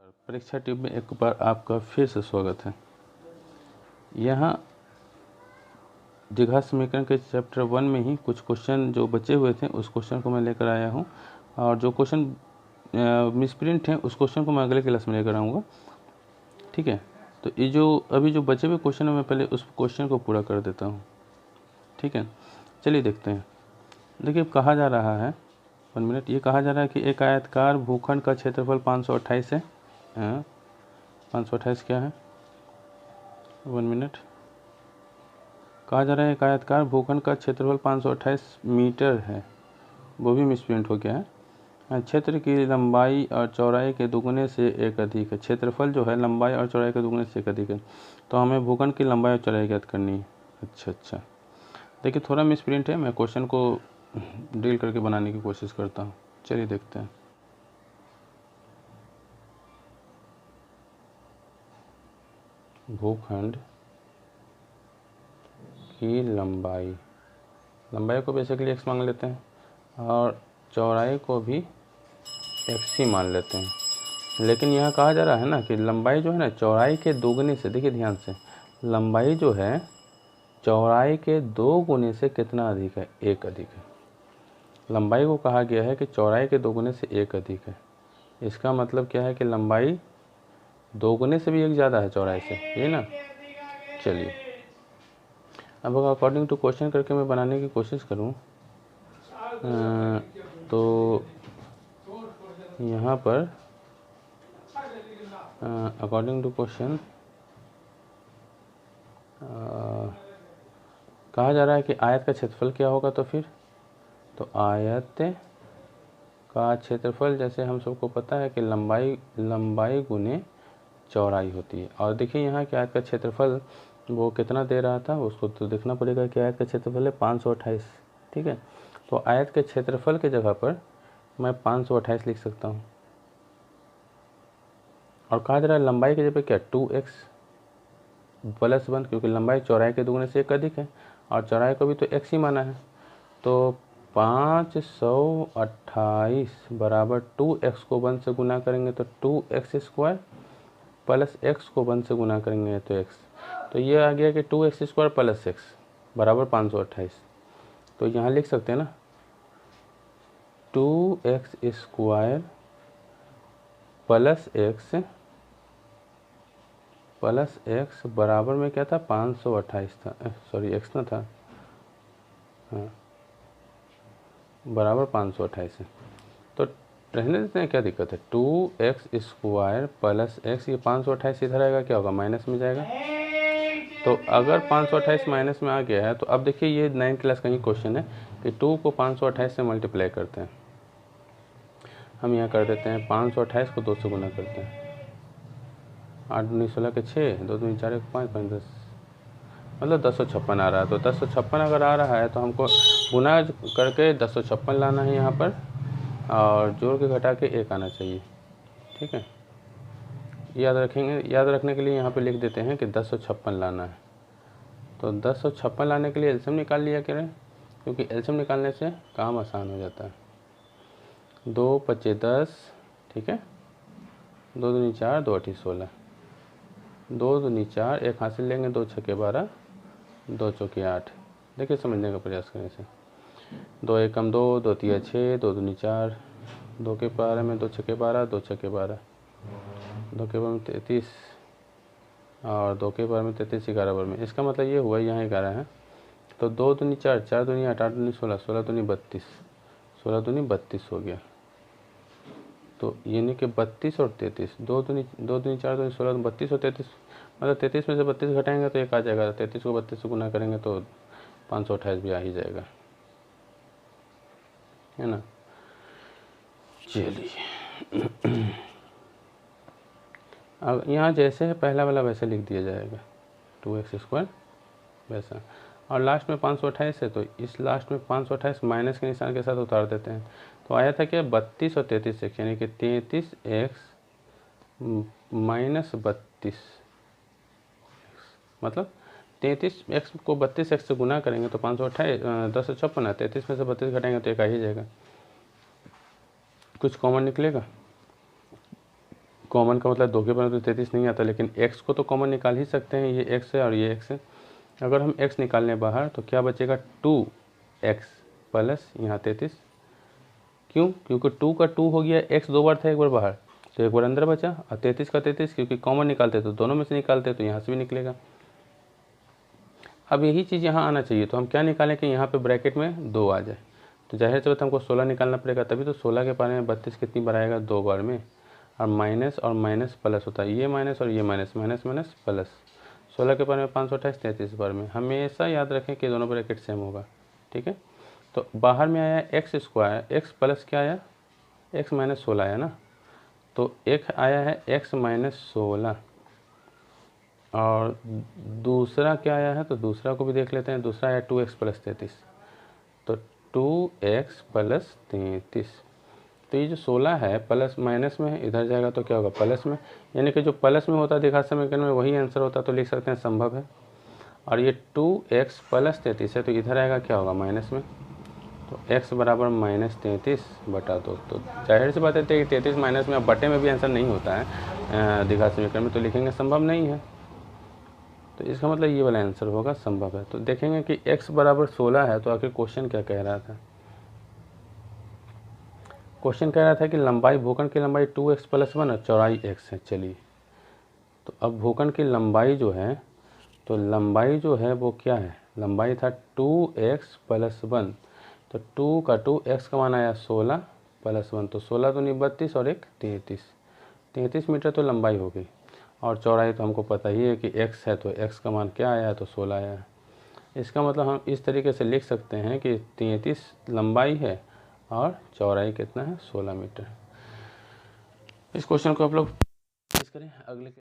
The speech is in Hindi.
परीक्षा ट्यूब में एक बार आपका फिर से स्वागत है। यहाँ द्विघात समीकरण के चैप्टर 1 में ही कुछ क्वेश्चन जो बचे हुए थे उस क्वेश्चन को मैं लेकर आया हूँ, और जो क्वेश्चन मिसप्रिंट हैं उस क्वेश्चन को मैं अगले क्लास में लेकर आऊँगा। ठीक है, तो ये जो अभी जो बचे हुए क्वेश्चन है मैं पहले उस क्वेश्चन को पूरा कर देता हूँ। ठीक है, चलिए देखते हैं। देखिए कहा जा रहा है, 1 मिनट, ये कहा जा रहा है कि एक आयताकार भूखंड का क्षेत्रफल 528 है। 528 क्या है, 1 मिनट। कहा जा रहा है एक आयताकार भूखंड का क्षेत्रफल 528 मीटर है, वो भी मिसप्रिंट हो गया है। क्षेत्र की लंबाई और चौड़ाई के दुगने से एक अधिक है। क्षेत्रफल जो है लंबाई और चौड़ाई के दुगने से एक अधिक है, तो हमें भूखंड की लंबाई और चौड़ाई ज्ञात करनी है। अच्छा, देखिए थोड़ा मिसप्रिंट है, मैं क्वेश्चन को डील करके बनाने की कोशिश करता हूँ। चलिए देखते हैं। भूखंड की लंबाई को बेसिकली x मान लेते हैं और चौड़ाई को भी x ही मान लेते हैं। लेकिन यहाँ कहा जा रहा है ना कि लंबाई जो है ना चौड़ाई के दोगुने से, देखिए ध्यान से, लंबाई जो है चौड़ाई के 2 गुने से कितना अधिक है, 1 अधिक है। लंबाई को कहा गया है कि चौड़ाई के 2 गुने से 1 अधिक है। इसका मतलब क्या है कि लंबाई 2 गुने से भी 1 ज़्यादा है चौड़ाई से, ये ना। चलिए अब अकॉर्डिंग टू क्वेश्चन करके मैं बनाने की कोशिश करूं, तो यहाँ पर अकॉर्डिंग टू क्वेश्चन कहा जा रहा है कि आयत का क्षेत्रफल क्या होगा। तो फिर तो आयत का क्षेत्रफल, जैसे हम सबको पता है कि लंबाई गुने चौड़ाई होती है। और देखिए यहाँ कि आयत का क्षेत्रफल वो कितना दे रहा था, उसको तो देखना पड़ेगा कि आयत का क्षेत्रफल है 528। ठीक है, तो आयत के क्षेत्रफल के जगह पर मैं 528 लिख सकता हूँ। और कहा जा रहा है लंबाई के जगह क्या, 2x + 1, क्योंकि लंबाई चौड़ाई के दुगने से 1 अधिक है और चौड़ाई को भी तो x ही माना है। तो 528 बराबर 2x को 1 से गुना करेंगे तो 2x² प्लस x को 1 से गुना करेंगे तो x। तो ये आ गया कि 2x² प्लस x बराबर 528। तो यहाँ लिख सकते हैं ना 2x² प्लस x बराबर में क्या था, 528 था, सॉरी x ना था, हाँ बराबर 528 है। तो रहने देते हैं, क्या दिक्कत है। 2x² प्लस x, ये 528 इधर आएगा, क्या होगा, माइनस में जाएगा। तो अगर 528 माइनस में आ गया है तो अब देखिए ये 9th क्लास का ही क्वेश्चन है कि 2 को 528 से मल्टीप्लाई करते हैं। हम यहाँ कर देते हैं 528 को 2 से गुना करते हैं, 8 दूनी 16 के 6, 2 दूनी 4 5 5 10, मतलब 1056 आ रहा है। तो 1056 अगर आ रहा है तो हमको गुना करके 1056 लाना है यहाँ पर, और जोड़ के घटा के 1 आना चाहिए। ठीक है, याद रखेंगे, याद रखने के लिए यहाँ पे लिख देते हैं कि 1056 लाना है। तो 1056 लाने के लिए एलसीएम निकाल लिया करें, क्योंकि एलसीएम निकालने से काम आसान हो जाता है। 2 × 10, ठीक है, 2 दूनी 4, 2 × 8 16, 2 दूनी 4, 1 हासिल लेंगे, 2 × 6 12, 2 × 4 8। देखिए समझने का प्रयास करें इसे। 2 × 1 2, 2 × 3 6, 2 दूनी 4, 2 के पारे में 2 × 6 12, 2 × 6 12, 2 के बार में 33 और 2 के बार में 33, 11 बार में। इसका मतलब ये हुआ यहाँ 11 है। तो 2 दूनी 4, 4 दूनी 8, 8 दूनी 16, 16 दूनी 32, 16 दूनी 32 हो गया। तो यानी कि 32 और 33, 2 दूनी 4 दूनी 16, 32 और 33, मतलब 33 में से 32 घटाएंगे तो 1 आ जाएगा। 33 को 32 से गुना करेंगे तो 528 भी आ ही जाएगा, है ना। चलिए अब यहाँ जैसे है पहला वाला वैसे लिख दिया जाएगा, 2x² वैसा, और लास्ट में 528 है तो इस लास्ट में 528 माइनस के निशान के साथ उतार देते हैं। तो आया था क्या, 32 और 33x, यानी कि 33x - 32, मतलब 33x को 32x से गुना करेंगे तो 528 1056 है, 33 में से 32 घटाएंगे तो 1 आ ही जाएगा। कुछ कॉमन निकलेगा, कॉमन का मतलब 2 के बारे में तो 33 नहीं आता, लेकिन x को तो कॉमन निकाल ही सकते हैं। ये x है और ये x है। अगर हम x निकालने बाहर तो क्या बचेगा 2x प्लस यहाँ 33। क्यों? क्योंकि 2 का 2 हो गया, x 2 बार था, एक बार बाहर तो एक बार अंदर बचा, और 33 का 33 क्योंकि कॉमन निकालते तो दोनों में से निकालते तो यहाँ से भी निकलेगा। अब यही चीज़ यहाँ आना चाहिए, तो हम क्या निकालें कि यहाँ पे ब्रैकेट में 2 आ जाए। तो जाहिर सी बात हमको 16 निकालना पड़ेगा, तभी तो 16 के पारे में 32 कितनी बार आएगा? 2 बार में। और माइनस प्लस होता है, ये माइनस और ये माइनस, माइनस माइनस प्लस। 16 के पारे में 528, 33 बार में। हमेशा याद रखें कि दोनों ब्रैकेट सेम होगा, ठीक है। तो बाहर में आया एक्स स्क्वायर, एक्स प्लस क्या आया? एक्स माइनस 16 आया ना, तो एक आया है एक्स माइनस 16, और दूसरा क्या आया है? तो दूसरा को भी देख लेते हैं। दूसरा आया 2x प्लस 33, तो 2x प्लस 33। तो ये जो 16 है प्लस माइनस में है, इधर जाएगा तो क्या होगा? प्लस में। यानी कि जो प्लस में होता है द्विघात समीकरण में वही आंसर होता, तो लिख सकते हैं संभव है। और ये 2x प्लस 33 है, तो इधर आएगा क्या होगा? माइनस में। तो x बराबर -33 बटा 2। तो जाहिर सी बात है कि 33 माइनस में, अब बटे में भी आंसर नहीं होता है द्विघात समीकरण में, तो लिखेंगे संभव नहीं है। तो इसका मतलब ये वाला आंसर होगा संभव है। तो देखेंगे कि x बराबर 16 है, तो आखिर क्वेश्चन क्या कह रहा था? क्वेश्चन कह रहा था कि लंबाई, भूखंड की लंबाई 2x प्लस 1 और चौड़ाई x है। चलिए, तो अब भूखंड की लंबाई जो है, तो लंबाई जो है वो क्या है? लंबाई था 2x प्लस 1, तो 2 का 2, x का मान आया 16 प्लस 1, तो 16 तो नहीं 32 और 1 33 मीटर तो लंबाई हो गई। और चौड़ाई तो हमको पता ही है कि x है, तो x का मान क्या आया? तो 16 आया। इसका मतलब हम इस तरीके से लिख सकते हैं कि 33 लंबाई है और चौड़ाई कितना है? 16 मीटर। इस क्वेश्चन को आप लोग करें अगले